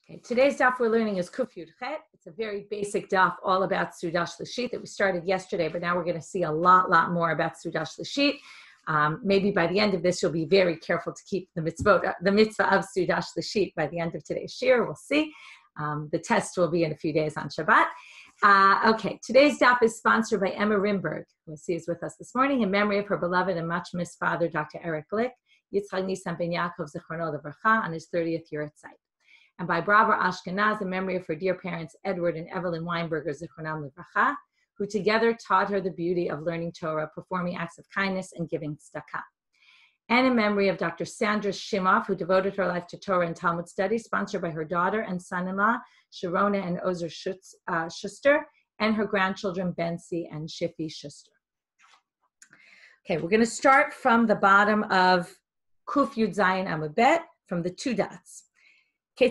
Okay, today's daf we're learning is Kuf Yud Chet. It's a very basic daf all about Sudash Lashit that we started yesterday, but now we're going to see a lot more about Sudash Lashit. Maybe by the end of this, you'll be very careful to keep the mitzvah of Sudash Lashit by the end of today's shiur. We'll see. The test will be in a few days on Shabbat. Okay, today's daf is sponsored by Emma Rimberg, who is with us this morning in memory of her beloved and much missed father, Dr. Eric Glick, Yitzchak Nisan Ben Yaakov Zichrono Livracha, on his 30th year at site. And by Barbara Ashkenaz in memory of her dear parents, Edward and Evelyn Weinberger Zichronam Livracha, who together taught her the beauty of learning Torah, performing acts of kindness, and giving tzedakah. And in memory of Dr. Sandra Shimoff, who devoted her life to Torah and Talmud study, sponsored by her daughter and son-in-law, Sharona and Ozer Schuster, and her grandchildren, Bensi and Shifi Schuster. Okay, we're going to start from the bottom of Kuf Yud Zayin Amud Bet, from the two dots. So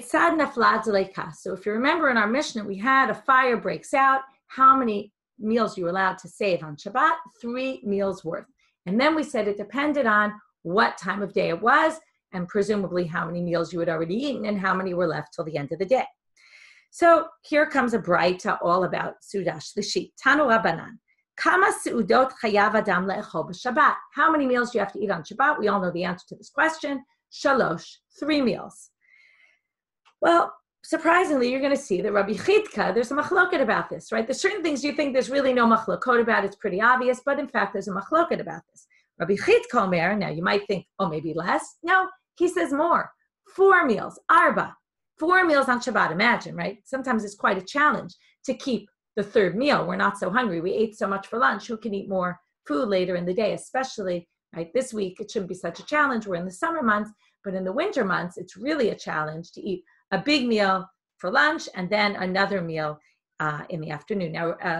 if you remember in our Mishnah, we had a fire breaks out. How many meals you were allowed to save on Shabbat? 3 meals worth. And then we said it depended on what time of day it was, and presumably how many meals you had already eaten and how many were left till the end of the day. So here comes a braita all about Sudash Lashit. Tanu Rabbanan. Kama seudot chayav adam le'echol b'Shabbat. How many meals do you have to eat on Shabbat? We all know the answer to this question. 3 meals. Well, surprisingly, you're going to see that Rabbi Chidka, there's a machloket about this, right? There's certain things you think there's really no machlokot about. It's pretty obvious, but in fact, there's a machloket about this. Rabbi Chidka Omer, now you might think, oh, maybe less. No, he says more. 4 meals, arba. 4 meals on Shabbat, imagine, right? Sometimes it's quite a challenge to keep the 3rd meal. We're not so hungry. We ate so much for lunch. Who can eat more food later in the day, especially, right? This week, it shouldn't be such a challenge. We're in the summer months, but in the winter months, it's really a challenge to eat a big meal for lunch and then another meal in the afternoon,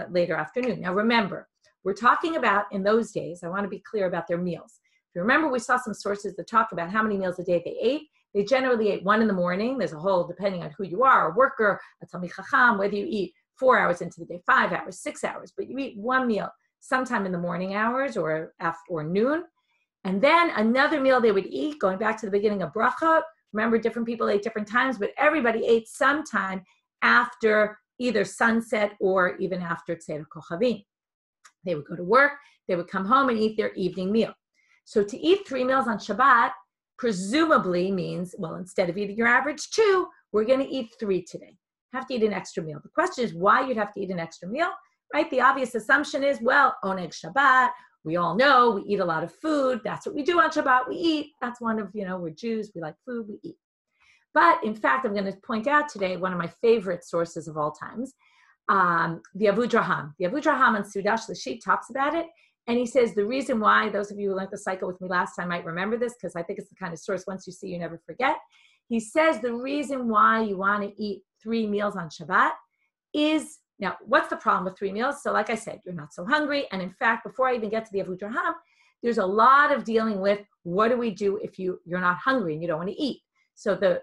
later afternoon. Now remember, we're talking about in those days, I want to be clear about their meals. If you remember, we saw some sources that talk about how many meals a day they ate. They generally ate 1 in the morning. There's a whole, depending on who you are, a worker, a Talmid Chacham, whether you eat 4 hours into the day, 5 hours, 6 hours, but you eat 1 meal sometime in the morning hours or noon. And then another meal they would eat, going back to the beginning of Bracha. Remember, different people ate different times, but everybody ate sometime after either sunset or even after Tzeder Kochavim. They would go to work, they would come home and eat their evening meal. So to eat 3 meals on Shabbat presumably means, well, instead of eating your average 2, we're going to eat 3 today. Have to eat an extra meal. The question is why you'd have to eat an extra meal, right? The obvious assumption is, well, Oneg Shabbat. We all know we eat a lot of food. That's what we do on Shabbat. We eat. That's one of, we're Jews. We like food. We eat. But in fact, I'm going to point out today one of my favorite sources of all times, the Avudraham. The Avudraham on Sudash Lashit talks about it. And he says the reason why, those of you who learned the cycle with me last time might remember this, because I think it's the kind of source once you see, you never forget. He says the reason why you want to eat 3 meals on Shabbat is, now, what's the problem with 3 meals? So like I said, you're not so hungry. And in fact, before I even get to the Avudraham, there's a lot of dealing with what do we do if you're not hungry and you don't want to eat. So the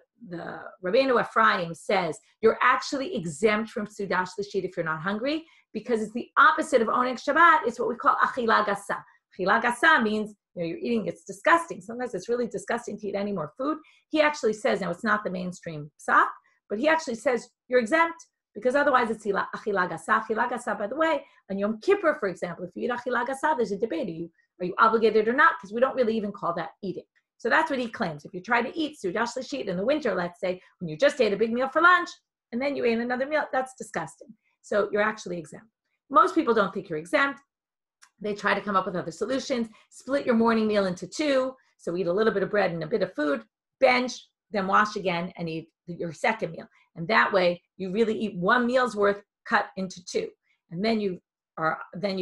Rabbeinu Ephraim says you're actually exempt from Sudash Lashit if you're not hungry, because it's the opposite of Oneg Shabbat. It's what we call Achila Gasa. Achila Gasa means you're eating, it's disgusting. Sometimes it's really disgusting to eat any more food. He actually says, now it's not the mainstream psak, but he actually says you're exempt, because otherwise it's Achila Gasa. Achila Gasa, by the way, on Yom Kippur, for example, if you eat Achila Gasa, there's a debate. Are you obligated or not? Because we don't really even call that eating. So that's what he claims. If you try to eat Sudash Lashit in the winter, let's say, when you just ate a big meal for lunch, and then you ate another meal, that's disgusting. So you're actually exempt. Most people don't think you're exempt. They try to come up with other solutions. Split your morning meal into 2. So eat a little bit of bread and a bit of food, bench, then wash again and eat your second meal. And that way you really eat 1 meal's worth cut into 2. And then you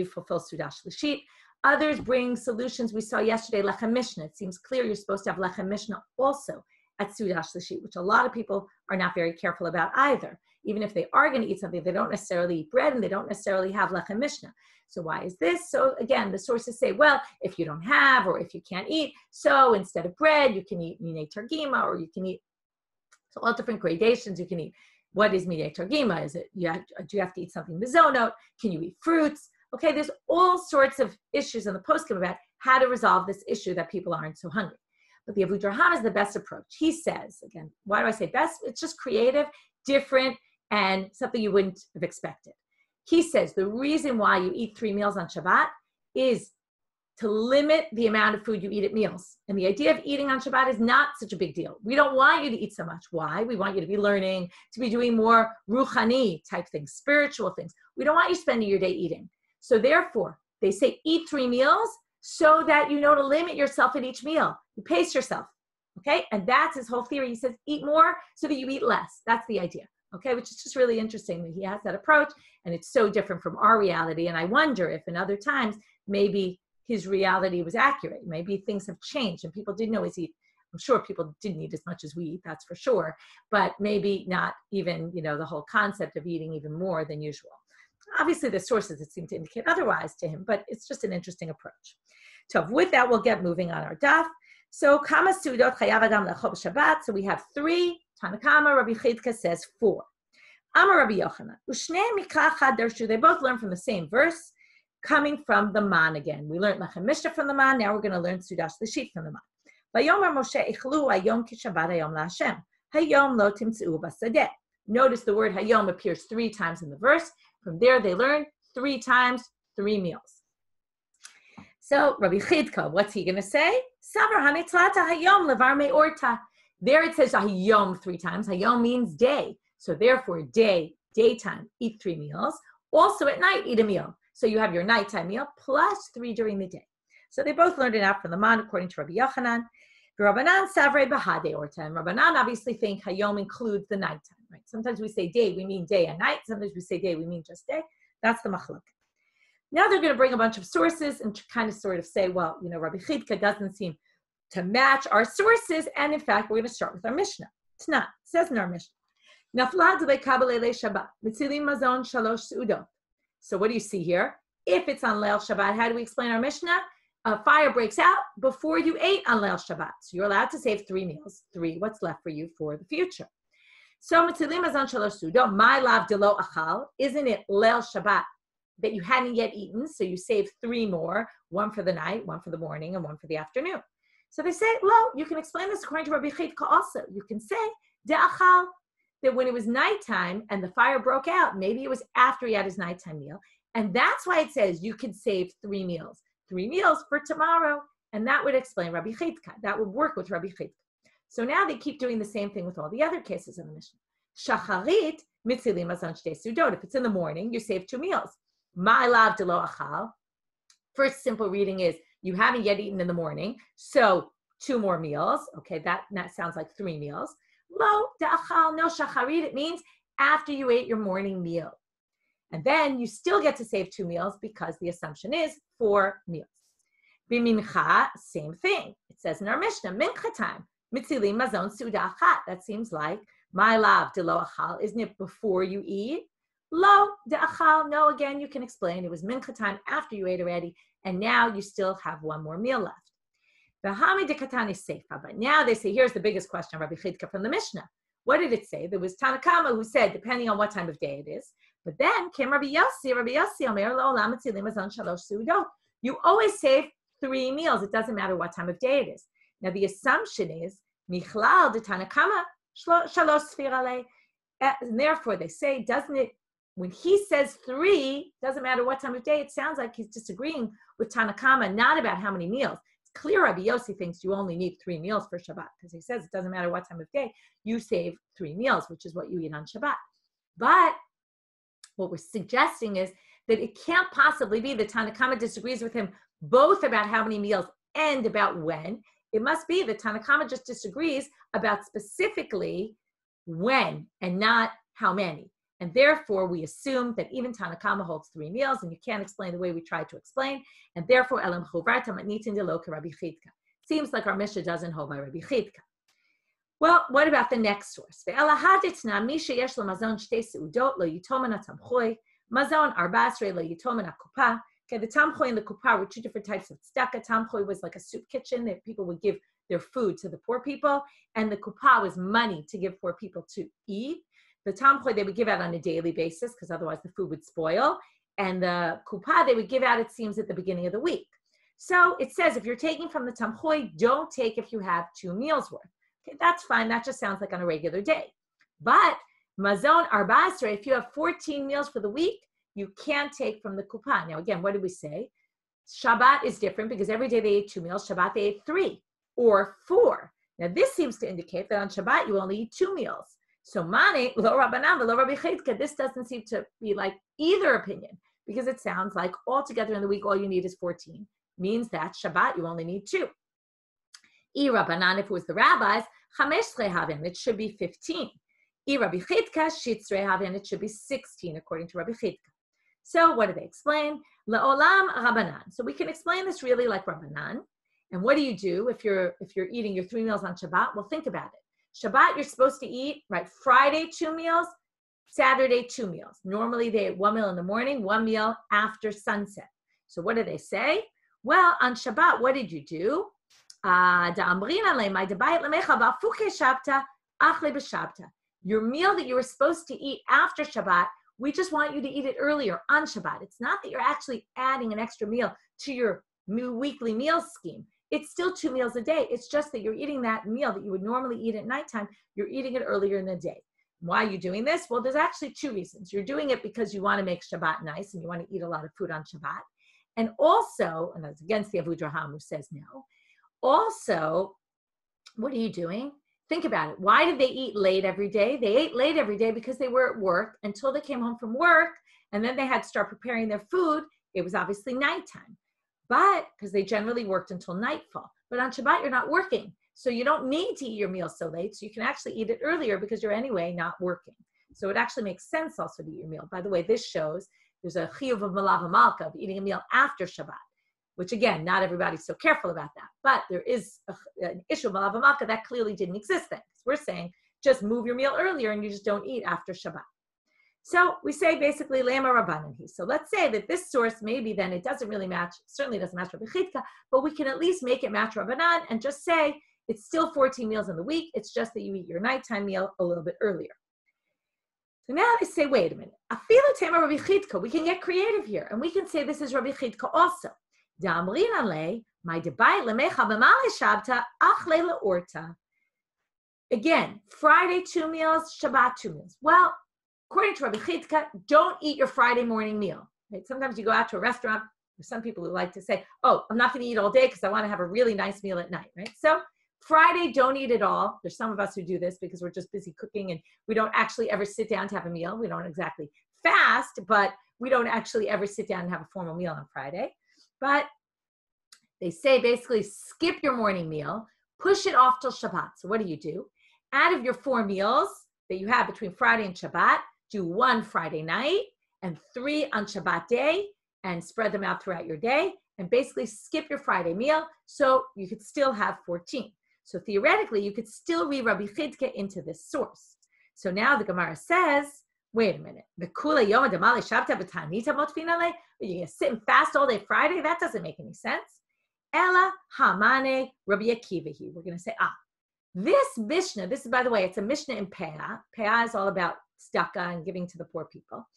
fulfill Sudash Lashit. Others bring solutions. We saw yesterday Lechem Mishnah. It seems clear you're supposed to have Lechem Mishnah also at Sudash Lashit, which a lot of people are not very careful about either. Even if they are going to eat something, they don't necessarily eat bread and they don't necessarily have Lechem Mishnah. So why is this? So again, the sources say, well, if you don't have or if you can't eat, so instead of bread, you can eat Minei Targima, or you can eat, so all different gradations. You can eat, what is Minei Targima? Is it, do you have to eat something mizonot? Can you eat fruits? Okay, there's all sorts of issues in the poskim about how to resolve this issue that people aren't so hungry. But the Avudraham is the best approach. He says, again, why do I say best? It's just creative, different, and something you wouldn't have expected. He says the reason why you eat 3 meals on Shabbat is to limit the amount of food you eat at meals. And the idea of eating on Shabbat is not such a big deal. We don't want you to eat so much. Why? We want you to be learning, to be doing more ruchani type things, spiritual things. We don't want you spending your day eating. So therefore, they say eat 3 meals so that you know to limit yourself at each meal. You pace yourself, okay? And that's his whole theory. He says eat more so that you eat less. That's the idea, okay? Which is just really interesting that he has that approach, and it's so different from our reality. And I wonder if in other times, maybe his reality was accurate. Maybe things have changed and people didn't always eat. I'm sure people didn't eat as much as we eat, that's for sure. But maybe not even, the whole concept of eating even more than usual. Obviously, the sources that seem to indicate otherwise to him, but it's just an interesting approach. So with that, we'll get moving on our daf. So kama seudot chayav adam lechol b'Shabbat. So we have 3. Tanakama, Rabbi Chidka says 4. Amar Rabbi Yochanan. Ushneim mikra chad darshu. They both learn from the same verse, coming from the man again. We learned Lechem Mishnah from the man. Now we're going to learn Sudash Lishit from the man. Vayomer Moshe ichlu hayom ki Shabbat hayom laHashem. Hayom lo timtzeu basadeh. Notice the word hayom appears 3 times in the verse. From there they learn 3 times, 3 meals. So Rabbi Chidka, what's he going to say? Savar hanitzlata hayom levar me'orta. There it says hayom 3 times. Hayom means day. So therefore daytime, eat 3 meals. Also at night, eat a meal. So you have your nighttime meal plus 3 during the day. So they both learned it out from the man, according to Rabbi Yochanan. Rabbanan savre bahade orta. And Rabbanan obviously think hayom includes the nighttime, right? Sometimes we say day, we mean day and night. Sometimes we say day, we mean just day. That's the machlok. Now they're going to bring a bunch of sources and kind of sort of say, well, Rabbi Chidka doesn't seem to match our sources. And in fact, we're going to start with our Mishnah. It's not. It says in our Mishnah. Nafla de kabelele Shabbat. Mitzilim mazon shalosh seudot. So what do you see here? If it's on Leil Shabbat, how do we explain our Mishnah? A fire breaks out before you ate on Leil Shabbat. So you're allowed to save 3 meals. 3, what's left for you for the future? So, Mitzilim Azon Shalosh Sudo, my lav de lo achal, isn't it Leil Shabbat that you hadn't yet eaten? So you save 3 more, 1 for the night, 1 for the morning, and 1 for the afternoon. So they say, lo, you can explain this according to Rabbi Chidka also. You can say, de achal, that when it was nighttime and the fire broke out, maybe it was after he had his nighttime meal. And that's why it says you could save 3 meals. 3 meals for tomorrow. And that would explain Rabbi Chidka. That would work with Rabbi Chidka. So now they keep doing the same thing with all the other cases in the Mishnah. Shacharit mitzilim azon shtei sudot. If it's in the morning, you save 2 meals. My lav de lo achal. First simple reading is you haven't yet eaten in the morning. So 2 more meals. Okay, that sounds like 3 meals. Lo da'achal, no shacharit, it means after you ate your morning meal. And then you still get to save 2 meals because the assumption is 4 meals. B'mincha, same thing. It says in our Mishnah, mincha time, mitzilim mazon suda achat. That seems like my lav de lo achal. Isn't it before you eat? Lo da'achal, no, again, you can explain. It was mincha time after you ate already, and now you still have 1 more meal left. But now they say, here's the biggest question, Rabbi Chidka from the Mishnah. What did it say? There was Tanakama who said, depending on what time of day it is. But then came Rabbi Yossi, Omer lo olam mitzilim azon shalosh seudot. You always save 3 meals. It doesn't matter what time of day it is. Now the assumption is, Michlal de Tanakama shalosh sfirale. And therefore they say, doesn't it, when he says 3, doesn't matter what time of day, it sounds like he's disagreeing with Tanakama, not about how many meals. Clear Rabbi Yossi thinks you only need 3 meals for Shabbat because he says it doesn't matter what time of day, you save 3 meals, which is what you eat on Shabbat. But what we're suggesting is that it can't possibly be that Tanakama disagrees with him both about how many meals and about when. It must be that Tanakama just disagrees about specifically when and not how many. And therefore, we assume that even Tanakama holds 3 meals, and you can't explain the way we tried to explain. And therefore, Elam Chuvarta Matnitin de Loka Rabbi Chidka. Seems like our Mishnah doesn't hold by Rabbi Chidka. Well, what about the next source? Ve'elahaditna misha yesh lo mazon shtei seudot lo yitomen hatamchoy, mazon arbasrei lo yitomen hakupa. Okay, the tamchoy and the kupa were 2 different types of tzedakah. Tamchoy was like a soup kitchen that people would give their food to the poor people, and the kupa was money to give poor people to eat. The tamchoy they would give out on a daily basis because otherwise the food would spoil, and the kupa they would give out, it seems, at the beginning of the week. So it says if you're taking from the tamchoi, don't take if you have 2 meals worth. Okay, that's fine. That just sounds like on a regular day. But mazon arbasre, if you have 14 meals for the week, you can't take from the kupan. Now, again, what did we say? Shabbat is different because every day they ate 2 meals. Shabbat, they ate 3 or 4. Now, this seems to indicate that on Shabbat, you only eat 2 meals. So, mane, lo Rabbanan, lo Rabbi Chidka, this doesn't seem to be like either opinion because it sounds like altogether in the week, all you need is 14. Means that Shabbat, you only need 2. I Rabbanan, if it was the rabbis, 15 havin, it should be 15. I Rabbi Chidka, shitzre havin, it should be 16, according to Rabbi Chidka. So what do they explain? La'olam Rabbanan. So we can explain this really like Rabbanan. And what do you do if you're eating your 3 meals on Shabbat? Well, think about it. Shabbat, you're supposed to eat, right, Friday 2 meals, Saturday 2 meals. Normally they eat 1 meal in the morning, 1 meal after sunset. So what do they say? Well, on Shabbat, what did you do? Your meal that you were supposed to eat after Shabbat, we just want you to eat it earlier on Shabbat. It's not that you're actually adding an extra meal to your weekly meal scheme. It's still 2 meals a day. It's just that you're eating that meal that you would normally eat at nighttime. You're eating it earlier in the day. Why are you doing this? Well, there's actually 2 reasons. You're doing it because you want to make Shabbat nice and you want to eat a lot of food on Shabbat. And also, and that's against the Avudraham who says no, also, what are you doing? Think about it. Why did they eat late every day? They ate late every day because they were at work until they came home from work, and then they had to start preparing their food. It was obviously nighttime, but because they generally worked until nightfall. But on Shabbat, you're not working, so you don't need to eat your meal so late, so you can actually eat it earlier because you're anyway not working. So it actually makes sense also to eat your meal. By the way, this shows there's a chiyuv of malava malka of eating a meal after Shabbat, which again, not everybody's so careful about that. But there is an issue of malava malka that clearly didn't exist then. We're saying just move your meal earlier and you just don't eat after Shabbat. So we say basically lema rabbanan hi. So let's say that this source, maybe then it doesn't really match, certainly doesn't match Rabbi Chidka, but we can at least make it match Rabbanan and just say it's still 14 meals in the week. It's just that you eat your nighttime meal a little bit earlier. So now they say, wait a minute. Afilu tema Rabbi Chidka. We can get creative here. And we can say this is Rabbi Chidka also. Again, Friday 2 meals, Shabbat 2 meals. Well, according to Rabbi Chidka, don't eat your Friday morning meal. Right? Sometimes you go out to a restaurant. There's some people who like to say, oh, I'm not going to eat all day because I want to have a really nice meal at night. Right? So Friday, don't eat at all. There's some of us who do this because we're just busy cooking and we don't actually ever sit down to have a meal. We don't exactly fast, but we don't actually ever sit down and have a formal meal on Friday. But they say basically skip your morning meal, push it off till Shabbat. So what do? Out of your 4 meals that you have between Friday and Shabbat, do 1 Friday night and 3 on Shabbat day and spread them out throughout your day and basically skip your Friday meal so you could still have 14. So theoretically, you could still read Rabbi Chidka into this source. So now the Gemara says, wait a minute. You're going to sit and fast all day Friday? That doesn't make any sense. Ella hamane Rabbi Akivahi. We're going to say, this Mishnah, this is, by the way, it's a Mishnah in Peah. Peah is all about tzedakah and giving to the poor people.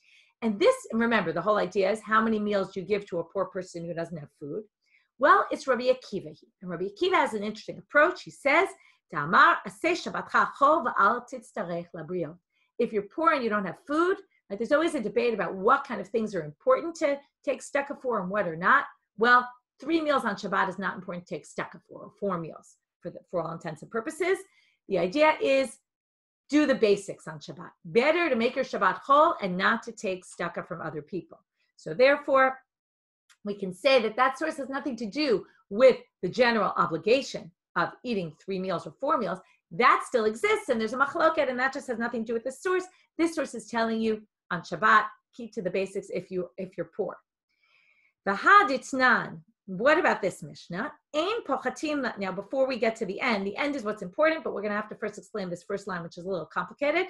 And this, remember, the whole idea is how many meals you give to a poor person who doesn't have food. Well, it's Rabbi Akiva. And Rabbi Akiva has an interesting approach. He says, if you're poor and you don't have food, like there's always a debate about what kind of things are important to take tzedakah for and what are not. Well, 3 meals on Shabbat is not important to take tzedakah for, or 4 meals for all intents and purposes. The idea is do the basics on Shabbat. Better to make your Shabbat whole and not to take tzedakah from other people. So therefore, we can say that source has nothing to do with the general obligation of eating 3 meals or 4 meals. That still exists, and there's a machloket, and that just has nothing to do with this source. This source is telling you on Shabbat, keep to the basics if you're poor. V'haditnan. What about this Mishnah? Ein pochatim. Now, before we get to the end is what's important, but we're going to have to first explain this first line, which is a little complicated.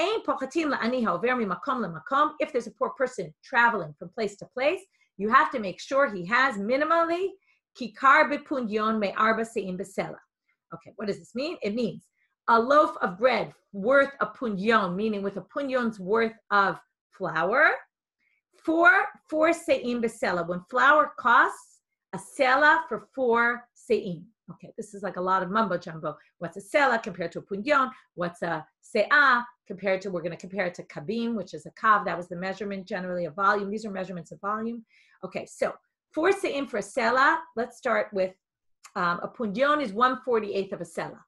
Ein pochatim la'ani ha'over mimakom lemakom. If there's a poor person traveling from place to place, you have to make sure he has minimally kikar bepunyon me'arba se'im besela. Okay, what does this mean? It means a loaf of bread worth a punyon, meaning with a punyon's worth of flour, for se'im besela. When flour costs a sela for 4 se'im. Okay, this is like a lot of mumbo jumbo. What's a sela compared to a punyon? What's a se'ah compared to, we're going to compare it to kabim, which is a kav. That was the measurement generally of volume. These are measurements of volume. Okay, so 4 se'im for a sela. Let's start with a punyon is 1/48 of a sela.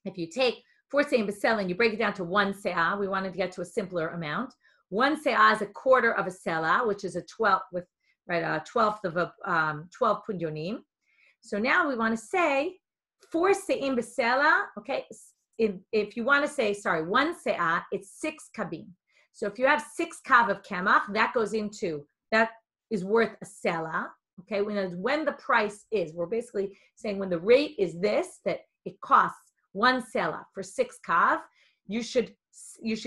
If you take 4 se'im b'sela and you break it down to 1 se'ah, we wanted to get to a simpler amount. 1 se'ah is a quarter of a sela, which is a 12th with a 12th of a 12 punyonim. So now we want to say 4 se'im b'sela. Okay, if you want to say 1 se'ah, it's 6 kabim. So if you have 6 kav of kemach, that is worth a sela. Okay, when the price is, we're basically saying when the rate is this, that it costs 1 sela for 6 kav, you should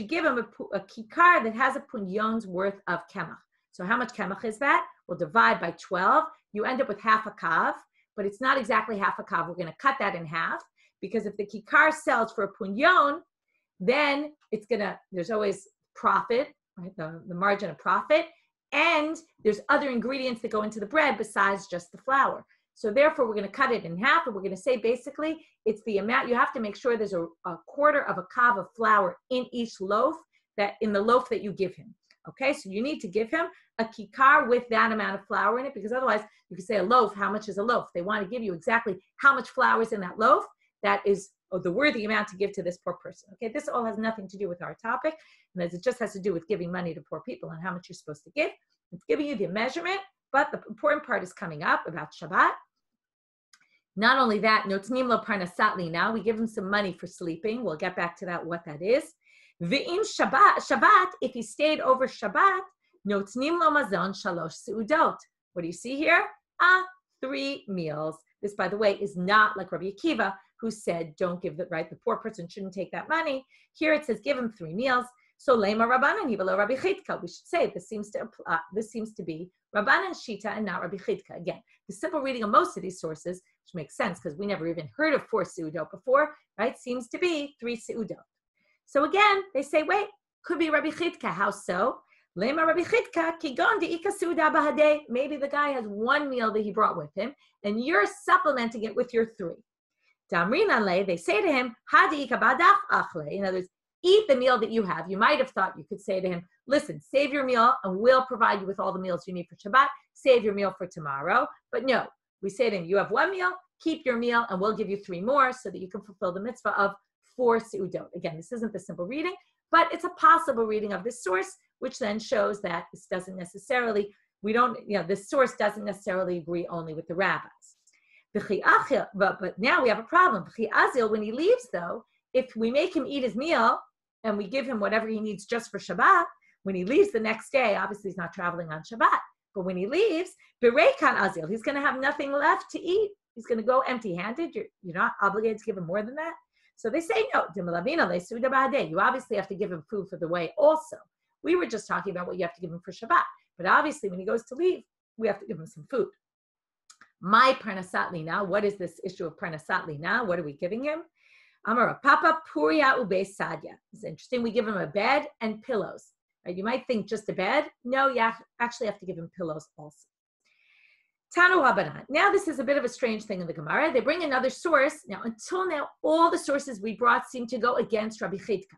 give him a kikar that has a punyon's worth of kemach. So how much kemach is that? We'll divide by 12. You end up with half a kav, but it's not exactly half a kav. We're going to cut that in half, because if the kikar sells for a punyon, then there's always profit, right? The margin of profit, and there's other ingredients that go into the bread besides just the flour. So therefore, we're going to cut it in half, and we're going to say basically it's the amount. You have to make sure there's a quarter of a kav of flour in each loaf, in the loaf that you give him. Okay, so you need to give him a kikar with that amount of flour in it, because otherwise you could say a loaf, how much is a loaf? They want to give you exactly how much flour is in that loaf. That is the worthy amount to give to this poor person. Okay, this all has nothing to do with our topic, and it just has to do with giving money to poor people and how much you're supposed to give. It's giving you the measurement, but the important part is coming up about Shabbat. Not only that, notnim lo parnasat lina, we give him some money for sleeping. We'll get back to that, what that is. V'im Shabbat, if he stayed over Shabbat, notnim lo mazon shalosh seudot. What do you see here? 3 meals. This, by the way, is not like Rabbi Akiva, who said, don't give the poor person shouldn't take that money. Here it says, give him 3 meals. So lema Rabbanan below Rabbi Chidka. We should say this seems to be Rabbanan Shita and not Rabbi Chidka. Again, the simple reading of most of these sources, which makes sense because we never even heard of 4 seudot before, right? Seems to be 3 seudot. So again, they say, wait, could be Rabbi Chidka. How so? Lema Rabbi Chidka kigon deika seuda bahadeh. Maybe the guy has 1 meal that he brought with him, and you're supplementing it with your 3. Damrin le, they say to him, Hadi badach achle. In other words, eat the meal that you have. You might have thought you could say to him, listen, save your meal and we'll provide you with all the meals you need for Shabbat. Save your meal for tomorrow. But no, we say to him, you have 1 meal, keep your meal, and we'll give you 3 more so that you can fulfill the mitzvah of 4 seudot. Again, this isn't the simple reading, but it's a possible reading of this source, which then shows that this doesn't necessarily, this source doesn't necessarily agree only with the rabbis. But now we have a problem. When he leaves, though, if we make him eat his meal and we give him whatever he needs just for Shabbat, when he leaves the next day, obviously he's not traveling on Shabbat, but when he leaves, he's going to have nothing left to eat. He's going to go empty-handed. You're not obligated to give him more than that. So they say, no, you obviously have to give him food for the way also. We were just talking about what you have to give him for Shabbat. But obviously, when he goes to leave, we have to give him some food. My parnasat lina, what is this issue of parnasat lina? What are we giving him? Amara papa puria ube sadya. It's interesting. We give him a bed and pillows. Right? You might think just a bed. No, you actually have to give him pillows also. Tanu Rabbanan. Now this is a bit of a strange thing in the Gemara. They bring another source. Now, until now, all the sources we brought seem to go against Rabbi Chidka.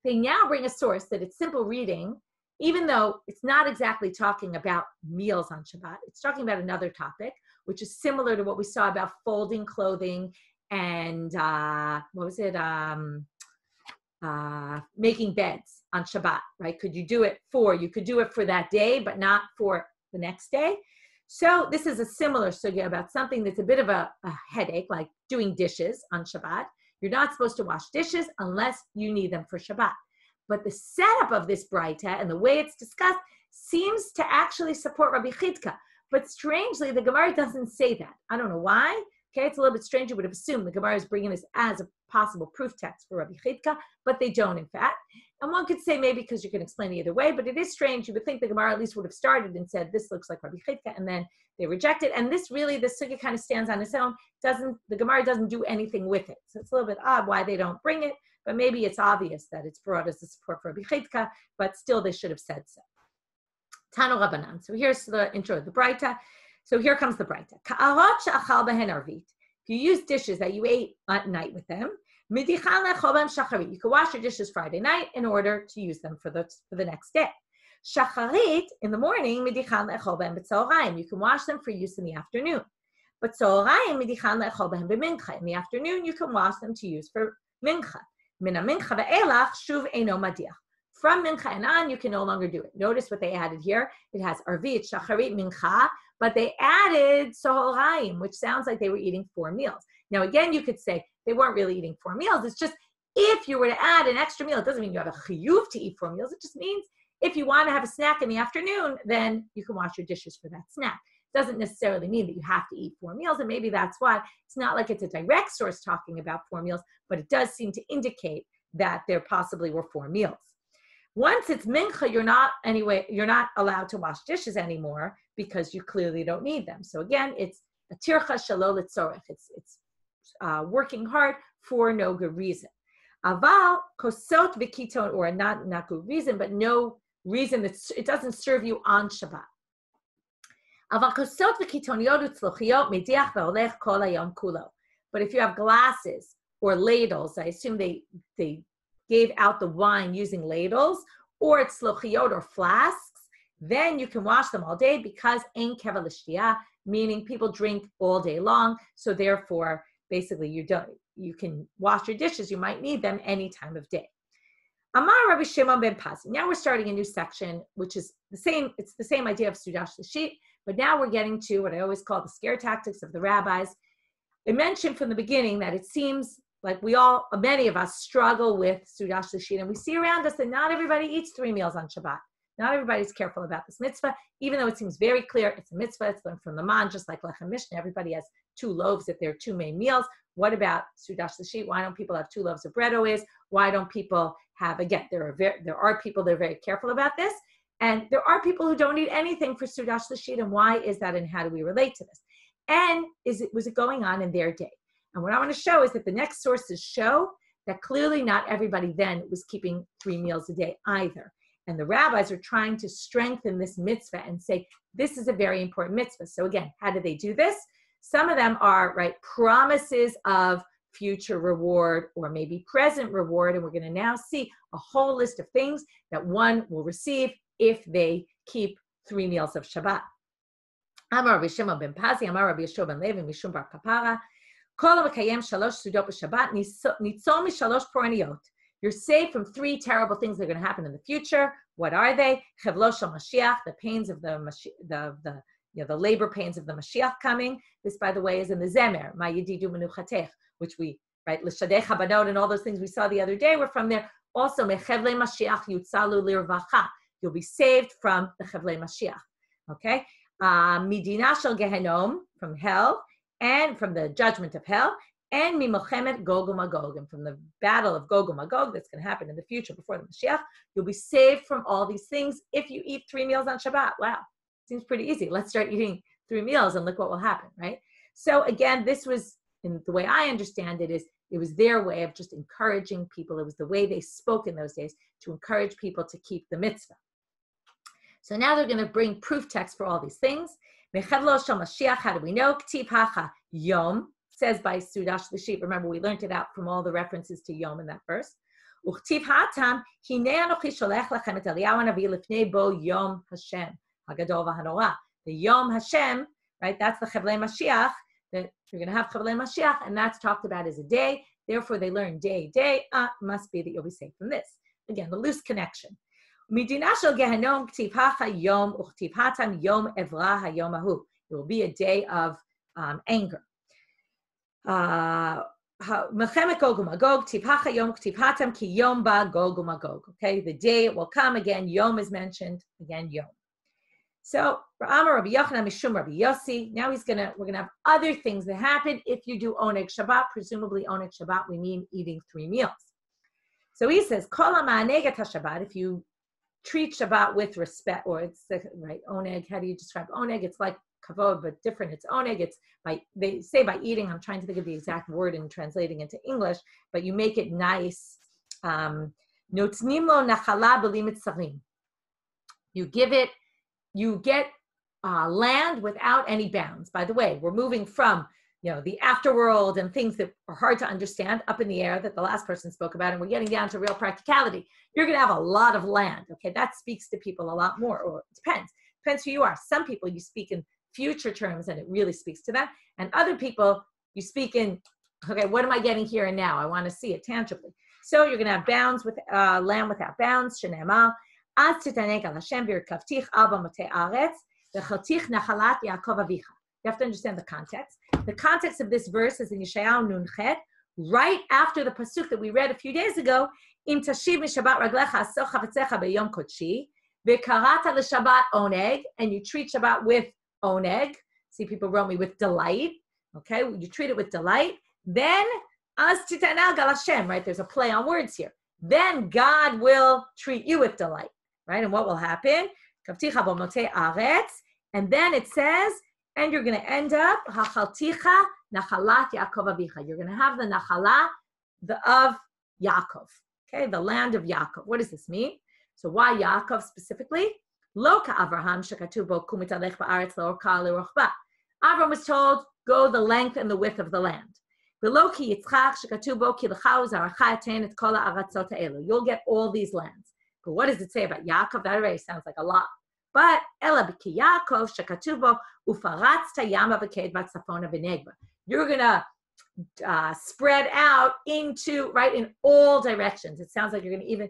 They now bring a source that it's simple reading, even though it's not exactly talking about meals on Shabbat. It's talking about another topic, which is similar to what we saw about folding clothing and making beds on Shabbat, right? You could do it for that day, but not for the next day. So this is a similar sugya about something that's a bit of a headache, like doing dishes on Shabbat. You're not supposed to wash dishes unless you need them for Shabbat. But the setup of this braita and the way it's discussed seems to actually support Rabbi Chidka. But strangely, the Gemara doesn't say that. I don't know why. Okay, it's a little bit strange. You would have assumed the Gemara is bringing this as a possible proof text for Rabbi Chidka, but they don't, in fact. And one could say maybe because you can explain it either way, but it is strange. You would think the Gemara at least would have started and said, this looks like Rabbi Chidka, and then they reject it. And this sugya kind of stands on its own. The Gemara doesn't do anything with it. So it's a little bit odd why they don't bring it, but maybe it's obvious that it's brought as a support for Rabbi Chidka, but still they should have said so. Tanu Rabbanan. So here's the intro of the Braita. So here comes the braita. Ka'arot she'achal behen arvit. If you use dishes that you ate at night with them, midichan le'achol b'hem shacharit. You can wash your dishes Friday night in order to use them for the next day. Shacharit, in the morning, midichan le'achol b'hem b'tzoraim. You can wash them for use in the afternoon. But tzoraim midichan le'achol b'hem b'mincha. In the afternoon, you can wash them to use for mincha. Mina mincha ve'elach shuv eino madiach. From mincha and on, you can no longer do it. Notice what they added here. It has arvit, shacharit, mincha, but they added sohoraim, which sounds like they were eating 4 meals. Now, again, you could say they weren't really eating 4 meals. It's just if you were to add an extra meal, it doesn't mean you have a chiyuv to eat 4 meals. It just means if you want to have a snack in the afternoon, then you can wash your dishes for that snack. It doesn't necessarily mean that you have to eat 4 meals, and maybe that's why it's not like it's a direct source talking about 4 meals, but it does seem to indicate that there possibly were 4 meals. Once it's mincha, you're not allowed to wash dishes anymore because you clearly don't need them. So again, it's a tircha shelo litzorech. It's working hard for no good reason. Aval kosot v'kiton, or not good reason, but no reason that it doesn't serve you on Shabbat. Aval kosot v'kitoniyot utzlochiyot mediach ve'olech kol hayom kulo. But if you have glasses or ladles, I assume they gave out the wine using ladles, or it's slochiyot or flasks, then you can wash them all day because ein keva l'shtiyah, meaning people drink all day long. So therefore, basically, you can wash your dishes. You might need them any time of day. Amar Rabbi Shimon ben Pazi. Now we're starting a new section, which is the same. It's the same idea of Sudash Lashit, but now we're getting to what I always call the scare tactics of the rabbis. I mentioned from the beginning that it seems like many of us struggle with Sudash Lashit, and we see around us that not everybody eats 3 meals on Shabbat. Not everybody's careful about this mitzvah, even though it seems very clear it's a mitzvah. It's learned from the man, just like Lechem Mishnah. Everybody has 2 loaves at their 2 main meals. What about Sudash Lashit? Why don't people have 2 loaves of bread always? Why don't people have, again, there are people that are very careful about this, and there are people who don't eat anything for Sudash Lashit, and why is that, and how do we relate to this? And was it going on in their day? And what I want to show is that the next sources show that clearly not everybody then was keeping 3 meals a day either. And the rabbis are trying to strengthen this mitzvah and say, this is a very important mitzvah. So again, how do they do this? Some of them are, promises of future reward or maybe present reward. And we're going to now see a whole list of things that one will receive if they keep 3 meals of Shabbat. Amar Rabbi Shimon ben Pazi, Amar Rabbi Yeshua ben Levi, Mishum bar Kapara. You're saved from 3 terrible things that are going to happen in the future. What are they? The pains of the labor pains of the Mashiach coming. This, by the way, is in the Zemer, Ma Yedidu Menuchatech, which we, L'Shadech Habanot and all those things we saw the other day were from there. Also, Mechevle Mashiach Yutzalu Lirvacha. You'll be saved from the Chevle Mashiach. Okay? Midina Shel Gehenom, from hell, and from the judgment of hell, and Mimochemet Gog uMagog, and from the battle of Gog uMagog that's going to happen in the future before the Mashiach, you'll be saved from all these things if you eat 3 meals on Shabbat. Wow, seems pretty easy. Let's start eating 3 meals and look what will happen, right? So again, this was, in the way I understand it, is it was their way of just encouraging people. It was the way they spoke in those days to encourage people to keep the mitzvah. So now they're going to bring proof text for all these things. Mechevlo shel Mashiach, how do we know? K'tiv hacha yom, says by Sudash Lashit. Remember, we learned it out from all the references to yom in that verse. Uchtiv hatam, hinei anochi sholech lachem et Eliyahu hanavi lifnei bo yom Hashem, hagadol v'hanora. The yom Hashem, right, that's the Chevlei Mashiach, that you're going to have Chevlei Mashiach, and that's talked about as a day. Therefore, they learn day. Must be that you'll be saved from this. Again, the loose connection. Midina shel Gehenom k'tiv hacha yom uchtiv hatam yom evra hayom ahu. It will be a day of anger. Mechemet Gog uMagog k'tiv hacha yom k'tiv hatam ki yom ba Gog uMagog. Okay, the day it will come again. Yom is mentioned again. Yom. So Amar Rabbi Yochanan Mishum Rabbi Yossi. Now we're gonna have other things that happen if you do Oneg Shabbat. Presumably Oneg Shabbat we mean eating 3 meals. So he says Kol ha'ma'aneget haShabbat. If you treat Shabbat with respect, or it's right, oneg, how do you describe oneg? It's like kavod, but different. It's oneg. It's they say by eating, I'm trying to think of the exact word and translating into English, but you make it nice. Notnim lo nachala b'li mitzarim. You give it, you get land without any bounds. By the way, we're moving from the afterworld and things that are hard to understand up in the air that the last person spoke about, and we're getting down to real practicality. You're going to have a lot of land. Okay, that speaks to people a lot more, or it depends who you are. Some people you speak in future terms and it really speaks to them, and other people you speak in, okay, what am I getting here and now? I want to see it tangibly. So you're going to have bounds with land without bounds. Shene'emar, az titaneg al Hashem v'irkavtich al b'motei aretz v'chaltich nachalat Yaakov avicha. You have to understand the context. The context of this verse is in Yeshayahu Nun Chet, right after the pasuk that we read a few days ago. Im tashiv mishabat raglecha aso chavetzecha b'yom kodshi v'karata l'shabat oneg, and you treat Shabbat with oneg. See, people wrote me with delight. Okay, you treat it with delight. Then az titanag al Hashem, right? There's a play on words here. Then God will treat you with delight, right? And what will happen? Kavticha b'motei aretz, and then it says, and you're going to end up, hachalticha nachalat Yaakov avicha. You're going to have the nachala of Yaakov, okay, the land of Yaakov. What does this mean? So why Yaakov specifically? Lo ka'Avraham shekatuv bo kum mitalech ba'aretz la'orka le'rochba. Avram was told, go the length and the width of the land. V'lo ki Yitzchak shekatuv bo ki l'cha u'zaracha etain et kol ha'aratzot ha'elu. You'll get all these lands. But what does it say about Yaakov? That already sounds like a lot. But ela b'ki Yaakov shekatuv bo u'faratzta yama v'ked v'tzafona v'negba. You're gonna spread out into, right, in all directions. It sounds like you're gonna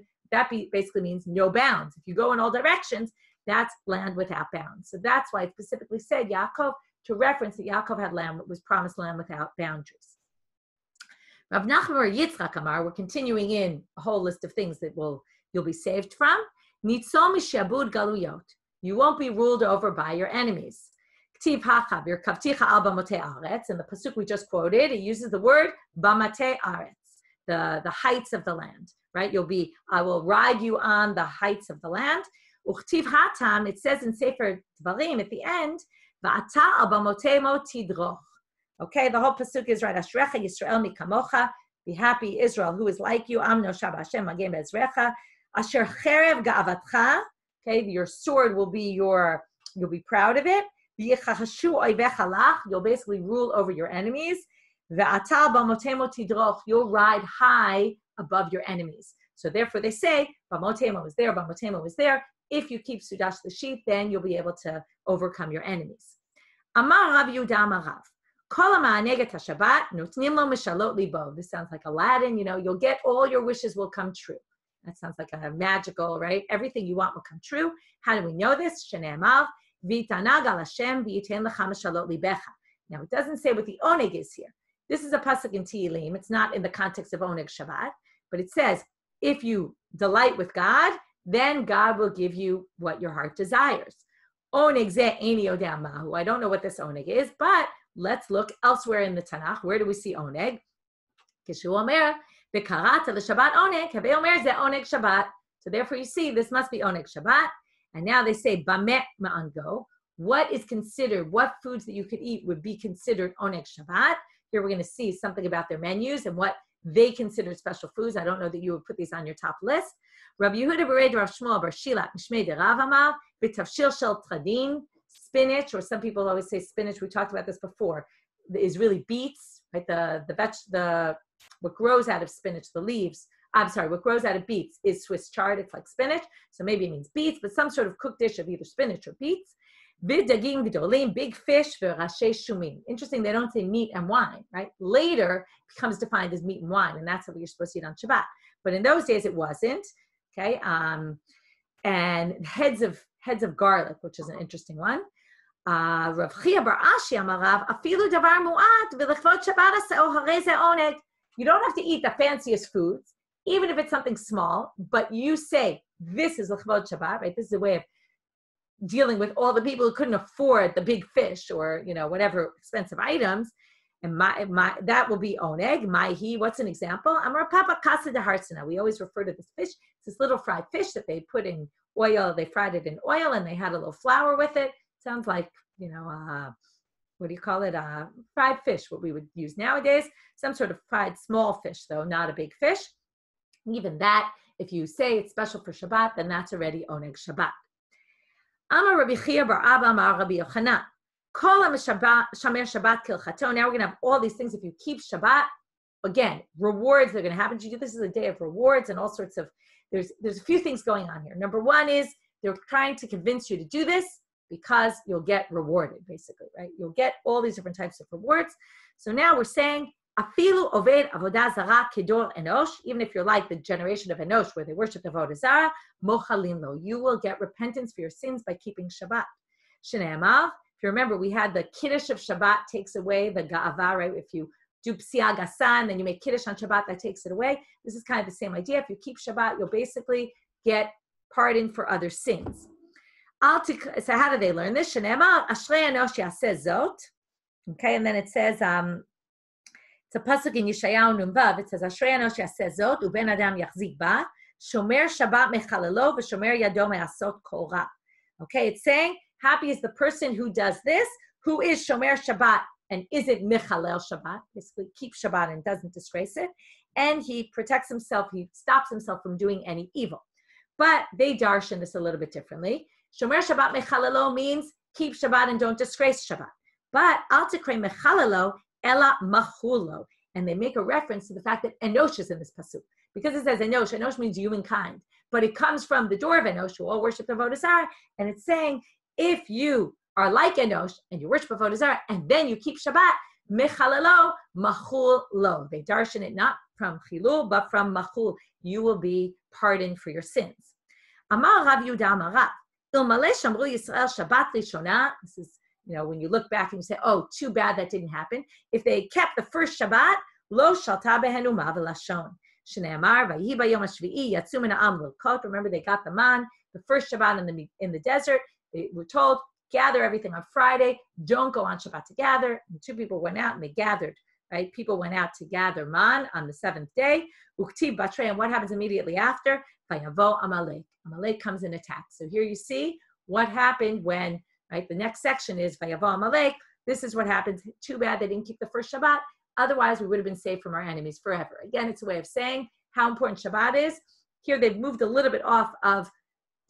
basically means no bounds. If you go in all directions, that's land without bounds. So that's why it specifically said Yaakov, to reference that Yaakov had land, was promised land without boundaries. Rav Nachman Yitzchak Amar, we're continuing in a whole list of things that you'll be saved from. Nitzol mishabud galuyot. You won't be ruled over by your enemies. Ktiv hachav, your kavticha al b'motei aretz. In the pasuk we just quoted, it uses the word b'motei aretz, the heights of the land, right? I will ride you on the heights of the land. Uchtiv hatam, it says in Sefer Dvarim at the end, va'ata al b'motei mo tidroch. Okay, the whole pasuk is right. Ashrecha Yisrael mikamocha. Be happy, Israel, who is like you. Amno shab Hashem magem be'ezrecha. Asher cherev ga'avatcha. Okay, your sword will be you'll be proud of it. You'll basically rule over your enemies. You'll ride high above your enemies. So therefore they say, Bamotemo is there, Bamotemo is there. If you keep Sudash Lashit, then you'll be able to overcome your enemies. Amar Rav Yehuda Amarav. This sounds like Aladdin, you'll get all your wishes will come true. That sounds like a magical, right? Everything you want will come true. How do we know this? Shene'emar, v'tanag al Hashem v'yitein lecha meshalot libecha. Now, it doesn't say what the oneg is here. This is a pasuk in Tehillim. It's not in the context of oneg Shabbat, but it says, if you delight with God, then God will give you what your heart desires. Oneg zeh eini yodea mahu. I don't know what this oneg is, but let's look elsewhere in the Tanakh. Where do we see oneg? Kishu omer, v'karata l'Shabbat oneg, havei omer zeh oneg Shabbat. So therefore you see, this must be oneg Shabbat. And now they say, bamet ma'ango. What foods that you could eat would be considered oneg Shabbat? Here we're going to see something about their menus and what they considered special foods. I don't know that you would put these on your top list. Rabbi Yehuda Bered Rav Shmuel Bar Shila Mishmei de Rav Amar b'tavshil shel tradin. Spinach, or some people always say spinach. We talked about this before. Is really beets, right? What grows out of spinach, the leaves. What grows out of beets is Swiss chard. It's like spinach, so maybe it means beets, but some sort of cooked dish of either spinach or beets. V'dagim gdolim, big fish, v'rashei shumim. Interesting, they don't say meat and wine, right? Later it becomes defined as meat and wine, and that's what you're supposed to eat on Shabbat. But in those days it wasn't. Okay, and heads of garlic, which is an interesting one. Rav Chia bar Ashi amarav afilu davar mu'at v'lechvot Shabbat aseo harei ze oneg. You don't have to eat the fanciest foods, even if it's something small, but you say, this is l'chvod Shabbat, right? This is a way of dealing with all the people who couldn't afford the big fish or, whatever expensive items. And that will be oneg. Maihi, what's an example? Amar papa kasa de harsana. We always refer to this fish. It's this little fried fish that they put in oil. They fried it in oil and they had a little flour with it. Sounds like, what do you call it? Fried fish, what we would use nowadays. Some sort of fried small fish, though, not a big fish. Even that, if you say it's special for Shabbat, then that's already oneg Shabbat. Amar Rabbi Chia bar Abba Amar Rabbi Yochanan. Kol Shamer Shabbat kilchato. Now we're going to have all these things. If you keep Shabbat, again, rewards that are going to happen to you. This is a day of rewards and all sorts of, there's a few things going on here. Number one is they're trying to convince you to do this because you'll get rewarded, basically, right? You'll get all these different types of rewards. So now we're saying, afilu oved avodah zara kedor enosh, even if you're like the generation of Enosh where they worship the avodah zara, mochalim lo, you will get repentance for your sins by keeping Shabbat. Shneimar, if you remember, we had the Kiddush of Shabbat takes away the ga'ava, right? If you do psiya gasan, then you make Kiddush on Shabbat, that takes it away. This is kind of the same idea. If you keep Shabbat, you'll basically get pardon for other sins. So how do they learn this? Shneimar, ashrei enosh yaseh zot. Okay, and then it says, it's a pasuk in Yeshayahu Nun Vav. It says, ashrei enosh yaseh zot, uben adam yachzik ba, shomer Shabbat mechalelo, v'shomer yado me'asot kol ra. Okay, it's saying, happy is the person who does this, who is shomer Shabbat and isn't mechalel Shabbat, basically keeps Shabbat and doesn't disgrace it, and he protects himself, he stops himself from doing any evil. But they darshan this a little bit differently. Shomer Shabbat mechalelo means keep Shabbat and don't disgrace Shabbat. But al tikrei mechalelo ela machulo, and they make a reference to the fact that Enosh is in this pasuk. Because it says Enosh, Enosh means humankind, but it comes from the door of Enosh, who all worship the avodah zara, and it's saying, if you are like Enosh and you worship avodah zara, and then you keep Shabbat, mechalelo machul lo. They darshan it not from chilul, but from machul. You will be pardoned for your sins. Amar Rav Yehuda Amar Rav, ilmale shamru Yisrael Shabbat Rishona. This is, when you look back and you say, oh, too bad that didn't happen. If they kept the first Shabbat, lo shalta behenu ma v'lashon. Shneimar vayihi bayom hashvi'i yatzu min ha'am l'kot. Remember, they got the man, the first Shabbat in the desert. They were told, gather everything on Friday. Don't go on Shabbat to gather. And two people went out and they gathered, right? People went out to gather man on the seventh day. Uktib batrei, and what happens immediately after? Vayavo Amalek. Amalek comes and attacks. So here you see what happened when, right? The next section is Vayavo Amalek. This is what happens. Too bad they didn't keep the first Shabbat. Otherwise, we would have been saved from our enemies forever. Again, it's a way of saying how important Shabbat is. Here they've moved a little bit off of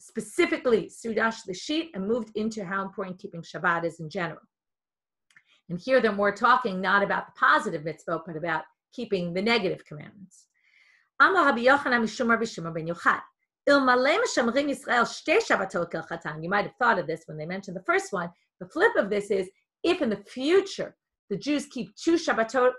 specifically Sudash Lishit and moved into how important keeping Shabbat is in general. And here they're more talking not about the positive mitzvot, but about keeping the negative commandments. Amar Rabbi Yochanan mishum Rabbi Shimon ben Yochai. Ilmalei meshamrim Yisrael shtei Shabbatot kilchatan. You might have thought of this when they mentioned the first one. The flip of this is, if in the future the Jews keep 2 Shabbatot,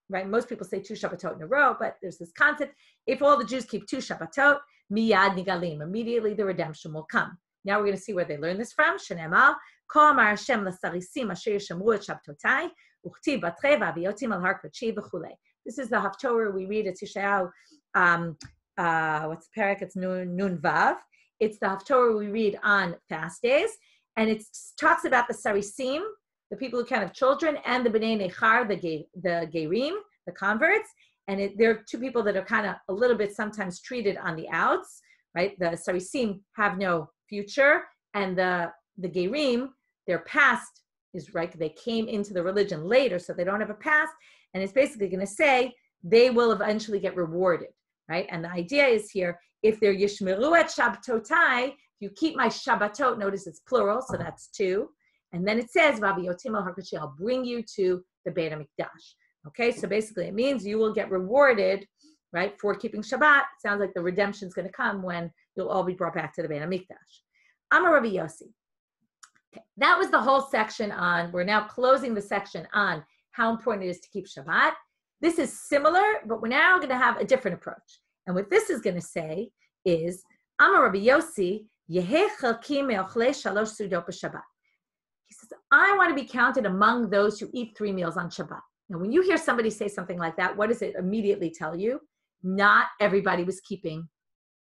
right? Most people say 2 Shabbatot in a row, but there's this concept. If all the Jews keep 2 Shabbatot, miyad nigalim, immediately the redemption will come. Now we're going to see where they learn this from. Shenemal, Ko amar Hashem l'sarisim asher yishamru et Shabtotai, uchtib batrei v'aviotim al har kodeshi v'chulei. This is the Haftorah we read at Yeshayahu. What's the parak? It's Nun Vav. It's the Haftorah we read on fast days, and it talks about the Sarisim, the people who count of children, and the Bnei Nechar, the Gerim, the converts. And there are two people that are kind of a little bit sometimes treated on the outs, right? The Sarisim have no future, and the Gerim, their past is right. They came into the religion later, so they don't have a past. And it's basically going to say they will eventually get rewarded, right? And the idea is here, if they're Yishmeru et Shabtotai, if you keep my Shabbatot, notice it's plural, so that's 2. And then it says, V'aviotim al har kodeshi, I'll bring you to the Beit HaMikdash. Okay, so basically it means you will get rewarded, right, for keeping Shabbat. It sounds like the redemption is going to come when you'll all be brought back to the Beit HaMikdash. Amar Rabbi Yossi. Okay, that was the whole section on, we're now closing the section on how important it is to keep Shabbat. This is similar, but we're now going to have a different approach. And what this is going to say is, Amar Rabbi Yossi, Yehei chalki me'ochlei shalosh sudot b'Shabbat. He says, I want to be counted among those who eat 3 meals on Shabbat. Now, when you hear somebody say something like that, what does it immediately tell you? Not everybody was keeping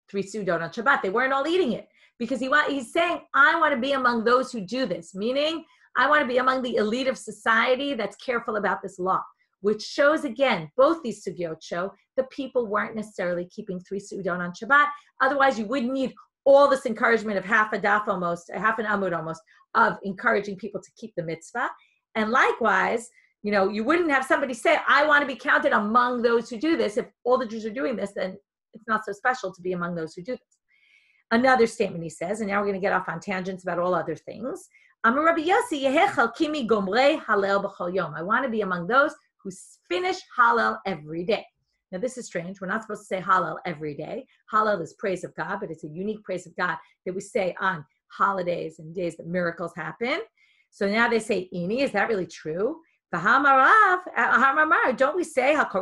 3 sudot on Shabbat. They weren't all eating it. Because he's saying, I want to be among those who do this, meaning I want to be among the elite of society that's careful about this law, which shows, again, both these sugyot show the people weren't necessarily keeping 3 sudot on Shabbat. Otherwise, you wouldn't need all this encouragement of half a daf almost, half an amud almost, of encouraging people to keep the mitzvah. And likewise, you wouldn't have somebody say, I want to be counted among those who do this. If all the Jews are doing this, then it's not so special to be among those who do this. Another statement he says, and now we're going to get off on tangents about all other things. Amar Rabbi Yossi, Yehechal kimi gomrei halel b'chol yom. I want to be among those who finish Hallel every day. Now, this is strange. We're not supposed to say Hallel every day. Hallel is praise of God, but it's a unique praise of God that we say on holidays and days that miracles happen. So now they say, Ini, is that really true? Don't we say, that's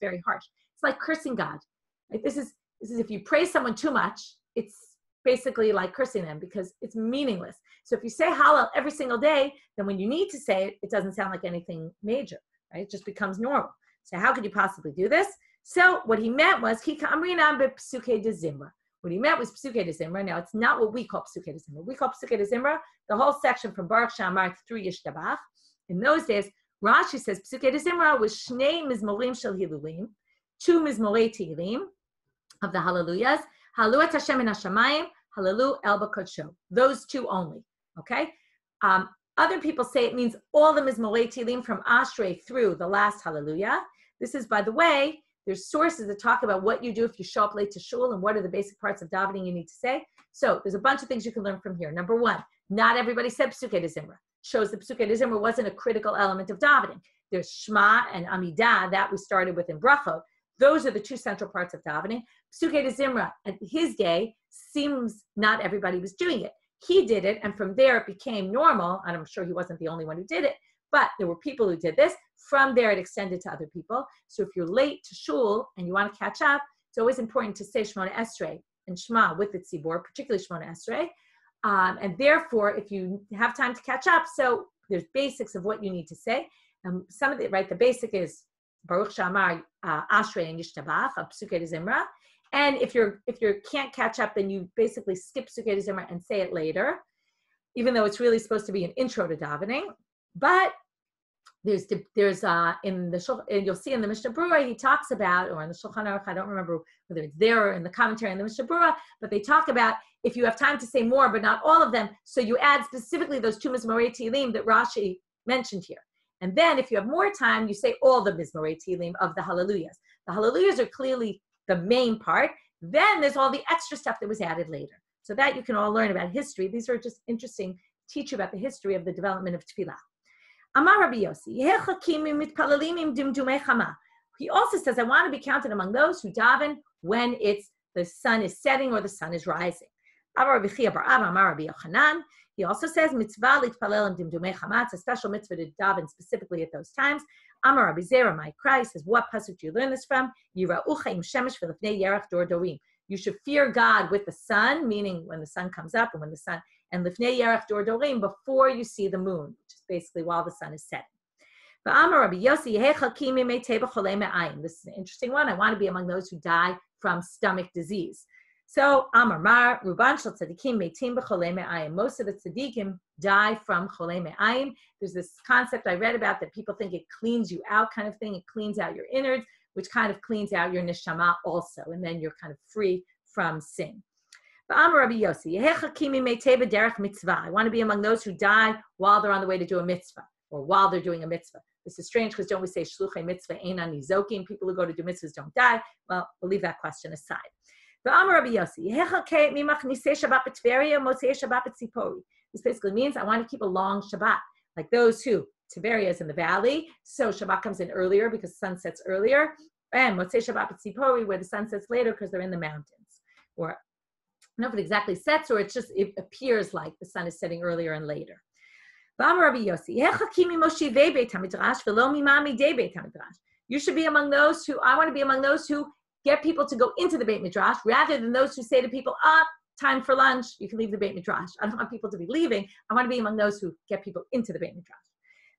very harsh. It's like cursing God. Like this is if you praise someone too much, it's basically like cursing them because it's meaningless. So if you say Hallel every single day, then when you need to say it, it doesn't sound like anything major, right? It just becomes normal. So how could you possibly do this? So what he meant was, what he meant was Psuke de Zimra. Now, it's not what we call Psuke de Zimra. We call Psuke de Zimra the whole section from Baruch She'amar through Yishtabach. In those days, Rashi says Psuke de Zimra was Shnei Mizmorim Shel Hilulim, 2 Mizmorei Tehillim of the Hallelujahs, Halu et Hashem in Hashamayim, Hallelu El B'Kodsho. Those 2 only, okay? Other people say it means all the Mizmorei Tehillim from Ashrei through the last Hallelujah. This is, by the way, there's sources that talk about what you do if you show up late to shul and what are the basic parts of davening you need to say. So there's a bunch of things you can learn from here. Number 1, not everybody said Psuke de Zimra. Shows that Psuke de Zimra wasn't a critical element of davening. There's Shema and Amidah that we started with in Brachot. Those are the 2 central parts of davening. Psuke de Zimra, at his day, seems not everybody was doing it. He did it, and from there it became normal, and I'm sure he wasn't the only one who did it, but there were people who did this. From there, it extended to other people. So if you're late to shul and you want to catch up, it's always important to say Shemona Esrei and Shema with the tzibur, particularly Shemona Esrei. And therefore, if you have time to catch up, so there's basics of what you need to say. Some of the, right, the basic is Baruch She'amar, Ashrei and Yishtabach, Psuke de Zimra. And if you can't catch up, then you basically skip Psuke de Zimra and say it later, even though it's really supposed to be an intro to davening. But there's in the you'll see in the Mishnah Berurah he talks about, or in the Shulchan Aruch, I don't remember whether it's there or in the commentary in the Mishnah Berurah, but they talk about if you have time to say more, but not all of them, so you add specifically those 2 Mizmorei Tehillim that Rashi mentioned here. And then if you have more time, you say all the Mizmorei Tehillim of the Hallelujahs. The Hallelujahs are clearly the main part. Then there's all the extra stuff that was added later. So that you can all learn about history. These are just interesting, teach you about the history of the development of Tefillah. Amar Rabbi Yossi, he also says, I want to be counted among those who daven when the sun is setting or the sun is rising. He also says, mitzvah litpalel im dimdumei chama. It's a special mitzvah to daven specifically at those times. Amar Rabbi Zera, my Christ, says, what pasuk do you learn this from? Yira'ucha im shemesh v'lifnei yerach dor dorim. You should fear God with the sun, meaning when the sun comes up and when the sun, and lifnei yerach dor dorim, before you see the moon, which is basically while the sun is setting. This is an interesting one. I want to be among those who die from stomach disease. So, Amar Mar, Ruban shel tzadikim meitim b'cholei me'ayim. Most of the tzadikim die from cholei me'ayim. There's this concept I read about that people think it cleans you out kind of thing. It cleans out your innards, which kind of cleans out your neshama also. And then you're kind of free from sin. Amar Rabbi Yossi, I want to be among those who die while they're on the way to do a mitzvah, or while they're doing a mitzvah. This is strange because don't we say shluchei mitzvah einan nizokim? People who go to do mitzvahs don't die. Well, we'll leave that question aside. This basically means I want to keep a long Shabbat, like those who, Tiberia is in the valley, so Shabbat comes in earlier because the sun sets earlier, and Motzei Shabbat B'Tzipori, where the sun sets later because they're in the mountains. Or, I don't know if it exactly sets, or it appears like the sun is setting earlier and later. You should be among those who, I want to be among those who get people to go into the Beit Midrash rather than those who say to people, time for lunch, you can leave the Beit Midrash. I don't want people to be leaving. I want to be among those who get people into the Beit Midrash.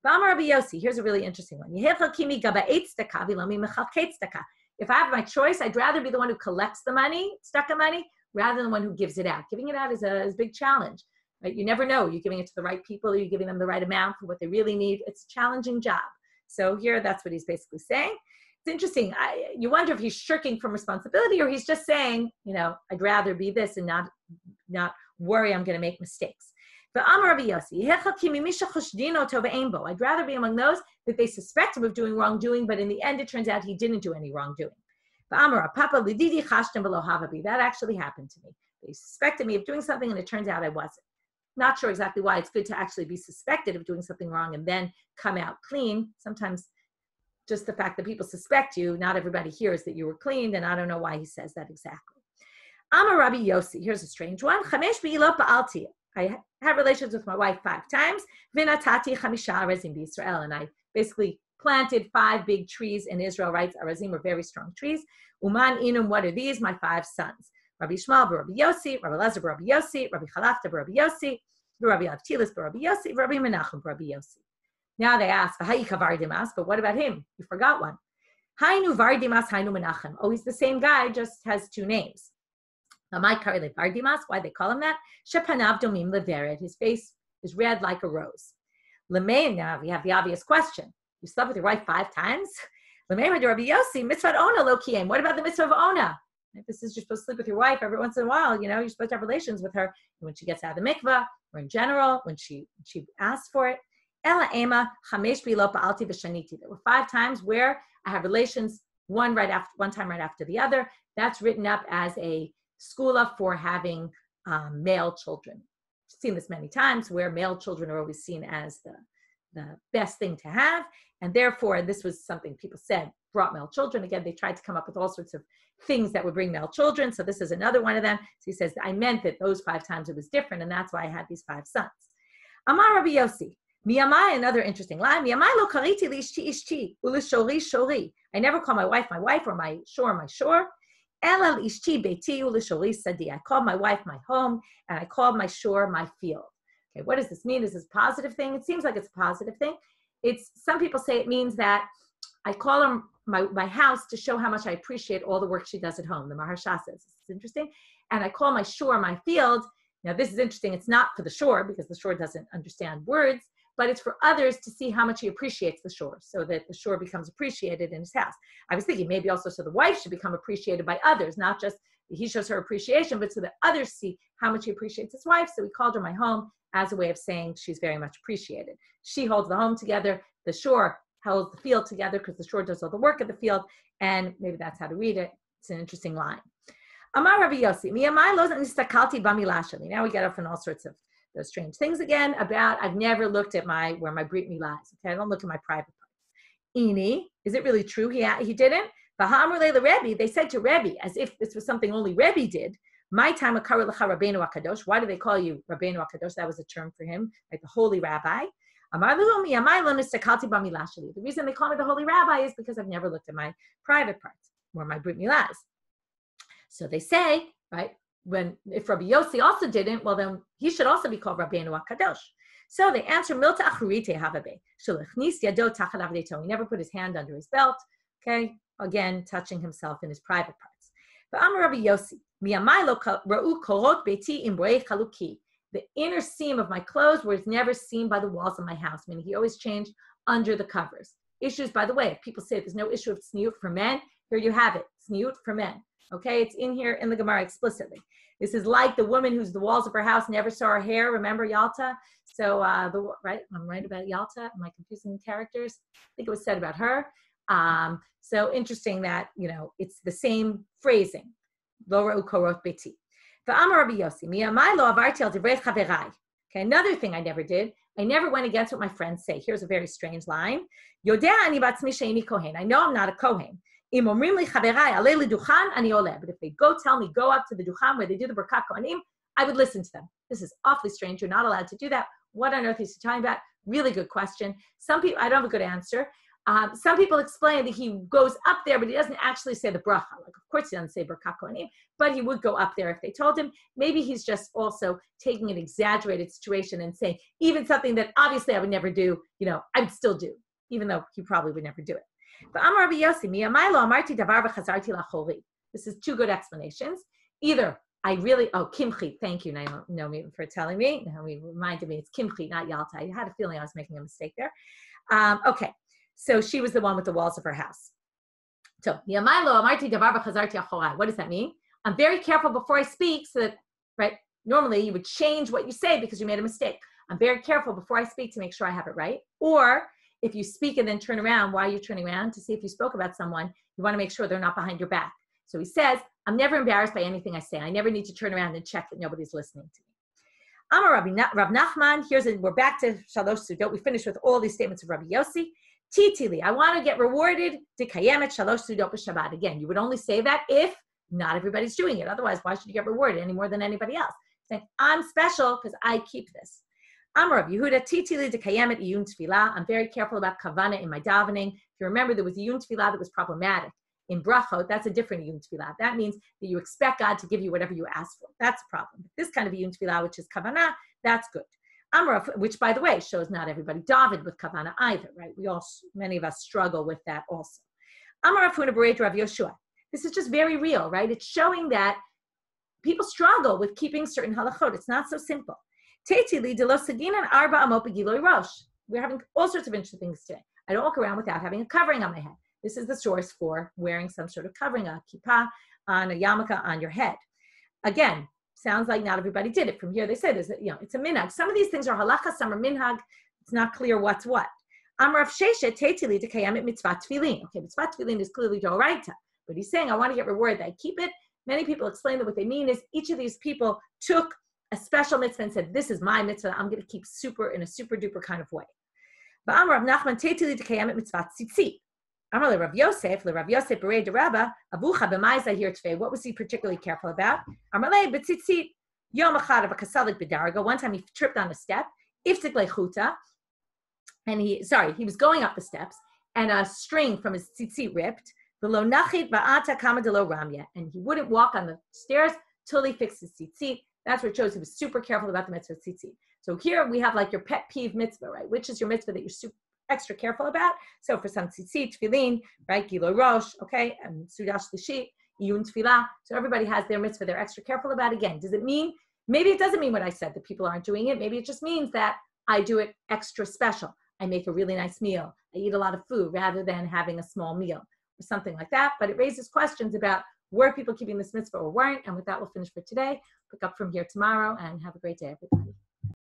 V'amar Rabbi Yossi, here's a really interesting one. If I have my choice, I'd rather be the one who collects the money, tzedakah money, rather than the one who gives it out. Giving it out is a big challenge. Right? You never know. You're giving it to the right people. You're giving them the right amount for what they really need. It's a challenging job. So here, that's what he's basically saying. It's interesting. You wonder if he's shirking from responsibility or he's just saying, I'd rather be this and not worry I'm going to make mistakes. But Amar Rabbi Yossi, I'd rather be among those that they suspect him of doing wrongdoing, but in the end it turns out he didn't do any wrongdoing. That actually happened to me. They suspected me of doing something, and it turns out I wasn't. Not sure exactly why. It's good to actually be suspected of doing something wrong and then come out clean. Sometimes just the fact that people suspect you, not everybody hears that you were cleaned, and I don't know why he says that exactly. Amar Rabbi Yossi, here's a strange one. I had relations with my wife 5 times. Vinatati chamisha arazim b'Yisrael, and I basically planted 5 big trees in Israel, right? Arazim were very strong trees. Uman inum, what are these? My 5 sons. Rabbi Shmuel Rabbi Yossi, Rabbi Elazar Rabbi Yossi, Rabbi Chalafta Rabbi Yossi, Rabbi Avtilis Rabbi Yossi, Rabbi Menachem Rabbi Yossi. Now they ask, but what about him? You forgot one. Hainu Vardimas, Hainu Menachem. Oh, he's the same guy, just has 2 names. Vardimas, why they call him that? Shepanav domim leveret. His face is red like a rose. Lemein, now we have the obvious question. You slept with your wife 5 times? Lemein Rabbi Yossi, mitzvah ona lo kiyem. What about the mitzvah of ona? This is, you're supposed to sleep with your wife every once in a while, you're supposed to have relations with her when she gets out of the mikveh, or in general, when she asks for it. Ela ema chamesh bilo pa'alti v'shaniti. There were 5 times where I have relations one time right after the other. That's written up as a skula for having male children. I've seen this many times where male children are always seen as the best thing to have, and therefore this was something people said brought male children. Again, they tried to come up with all sorts of things that would bring male children, so this is another one of them. So he says, I meant that those 5 times it was different, and that's why I had these 5 sons. Amar Rabbi Yossi, miyamai, another interesting line, miyamai lo kariti lishti ishti, ulishori shori. I never call my wife, or my shore. Ela ishti beiti ulishori sadi. I called my wife my home, and I called my shore my field. Okay, what does this mean? Is this a positive thing? It seems like it's a positive thing. Some people say it means that I call her my house to show how much I appreciate all the work she does at home. The Maharsha says, this is interesting. And I call my shore my field. Now, this is interesting. It's not for the shore because the shore doesn't understand words, but it's for others to see how much he appreciates the shore, so that the shore becomes appreciated in his house. I was thinking maybe also so the wife should become appreciated by others, not just he shows her appreciation, but so that others see how much he appreciates his wife. So we called her my home as a way of saying she's very much appreciated. She holds the home together. The shore holds the field together because the shore does all the work of the field, and maybe that's how to read it. It's an interesting line. Amar Rabbi Yossi, now we get off on all sorts of those strange things again about I've never looked at where my brit milah is. Okay, I don't look at my private parts. Ini, is it really true? He didn't. They said to Rebbe, as if this was something only Rebbe did. My time, Rabbeinu HaKadosh. Why do they call you Rabbeinu HaKadosh? That was a term for him, like the holy rabbi. The reason they call me the holy rabbi is because I've never looked at my private parts, where my brit milah is. So they say, right, if Rabbi Yossi also didn't, well then he should also be called Rabbeinu HaKadosh. So they answer, Milta Achurite Havabe. He never put his hand under his belt, okay, again, touching himself in his private parts. But Amar Rabbi Yossi, the inner seam of my clothes was never seen by the walls of my house, meaning he always changed under the covers. Issues, by the way, if people say there's no issue of tzniut for men, here you have it, tzniut for men. Okay, it's in here in the Gemara explicitly. This is like the woman whose the walls of her house never saw her hair. Remember Yalta? So, right, I'm right about Yalta. Am I confusing characters? I think it was said about her. So interesting that, it's the same phrasing. Lo ra'u korot beti. V'amar Rabbi Yossi, miyamai lo avarti al divrei chaverai. Okay, another thing I never did. I never went against what my friends say. Here's a very strange line. Yodea ani batzmi she'ini kohen. I know I'm not a kohen. But if they tell me, go up to the Duchan where they do the Birkat Kohanim, I would listen to them. This is awfully strange. You're not allowed to do that. What on earth is he talking about? Really good question. Some people, I don't have a good answer. Some people explain that he goes up there, but he doesn't actually say the bracha. Like, of course, he doesn't say Birkat Kohanim, but he would go up there if they told him. Maybe he's just also taking an exaggerated situation and saying, even something that obviously I would never do, I would still do, even though he probably would never do it. This is 2 good explanations. Either Kimchi, thank you, Naomi, for telling me. Naomi reminded me it's Kimchi, not Yalta. I had a feeling I was making a mistake there. Okay, so she was the one with the walls of her house. So, what does that mean? I'm very careful before I speak, so that, right, normally you would change what you say because you made a mistake. I'm very careful before I speak to make sure I have it right. Or if you speak and then turn around, why are you turning around? To see if you spoke about someone You want to make sure they're not behind your back. So he says, I'm never embarrassed by anything I say. I never need to turn around and check that nobody's listening to me. Amar Rav Nachman, we're back to Shalosh Sudot. We finished with all these statements of Rabbi Yossi. Titili, I want to get rewarded to Kayemet Shalosh Sudot b'Shabbat. Again, you would only say that if not everybody's doing it. Otherwise, why should you get rewarded any more than anybody else? Saying, I'm special because I keep this. Amar Rav Yehuda, Titili to Kayemet Iyun Tefillah. I'm very careful about Kavana in my davening. If you remember, there was Iyun Tefillah that was problematic. In brachot, that's a different Iyun Tefillah. That means that you expect God to give you whatever you ask for. That's a problem. But this kind of Iyun Tefillah, which is Kavanah, that's good. Amar, which by the way, shows not everybody davened with Kavanah either, right? Many of us struggle with that also. Amar Afuna Bereit Rav Yoshua. This is just very real, right? It's showing that people struggle with keeping certain halachot. It's not so simple. Teitili de lo saginan arba amot b'giloi rosh. We're having all sorts of interesting things today. I don't walk around without having a covering on my head. This is the source for wearing some sort of covering, a kippah, on a yarmulke on your head. Again, sounds like not everybody did it. From here, they say there's, it's a minhag. Some of these things are halacha, some are minhag. It's not clear what's what. Amar Rav Sheshet teitili to kayamit mitzvah tefillin. Okay, mitzvah tefillin is clearly d'oraita, but he's saying I want to get rewarded. I keep it. Many people explain that what they mean is each of these people took a special mitzvah and said, this is my mitzvah. I'm going to keep in a super duper kind of way. But Amar Rav Nachman teitili to kayamit mitzvah tzitzit. Amar le Rav Yosef berei de Rabba avucha b'mai zahir tefei. What was he particularly careful about? Amar le b'tzitzit yom echad v'kasalik b'darga. One time he tripped on a step. Ifzik lechuta, and he was going up the steps, and a string from his tzitzit ripped. V'lo nachit va'ata kama de lo ramya, and he wouldn't walk on the stairs till he fixed his tzitzit. That's where it shows he was super careful about the mitzvah tzitzit. So here we have like your pet peeve mitzvah, right? Which is your mitzvah that you're super extra careful about? So for some tzitzit, tefillin, right, giloi rosh, okay, and sudash l'shit, iyun tefillah. So everybody has their mitzvah they're extra careful about. Again, does it mean, maybe it doesn't mean what I said, that people aren't doing it. Maybe it just means that I do it extra special. I make a really nice meal. I eat a lot of food rather than having a small meal or something like that. But it raises questions about were people keeping this mitzvah or weren't. And with that, we'll finish for today. Pick up from here tomorrow and have a great day, everybody.